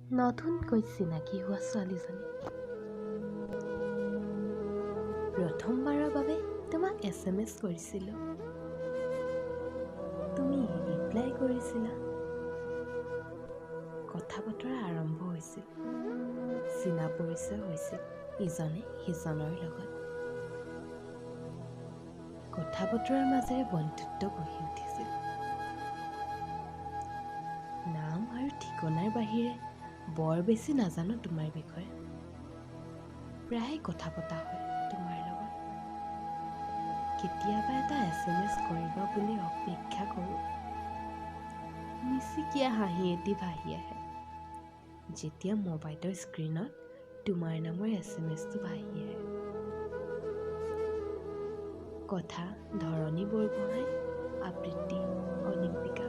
নতুনকৈ চিনাকি হোৱা ছোৱালীজনী প্ৰথমবাৰৰ বাবে তোমাক SMS কৰিছিলোঁ। তুমি ৰিপ্লাই কৰিছিলা। কথা বতৰা আৰম্ভ হৈছিল। চিনা পৰিচয় হৈছিল ইজনে সিজনৰ লগত। কথা বতৰাৰ মাজেৰে বন্ধুত্ব গঢ়ি উঠিছিল। নাম আৰু ঠিকনাৰ বাহিৰে বৰ বেছি নাজানো তোমাৰ বিষয়ে। প্ৰায় কথা পতা হয় তোমাৰ লগত। কেতিয়াবা এটা SMS কৰিবা বুলি অপেক্ষা কৰোঁ। মিচিকীয়া হাঁহি এটি ভাহি আহে যেতিয়া মোবাইলৰ স্ক্ৰীণত তোমাৰ নামৰ SMSটো ভাহি আহে। কথা ধৰণী বৰগোহাঁই, আবৃত্তি অলিম্পিকা।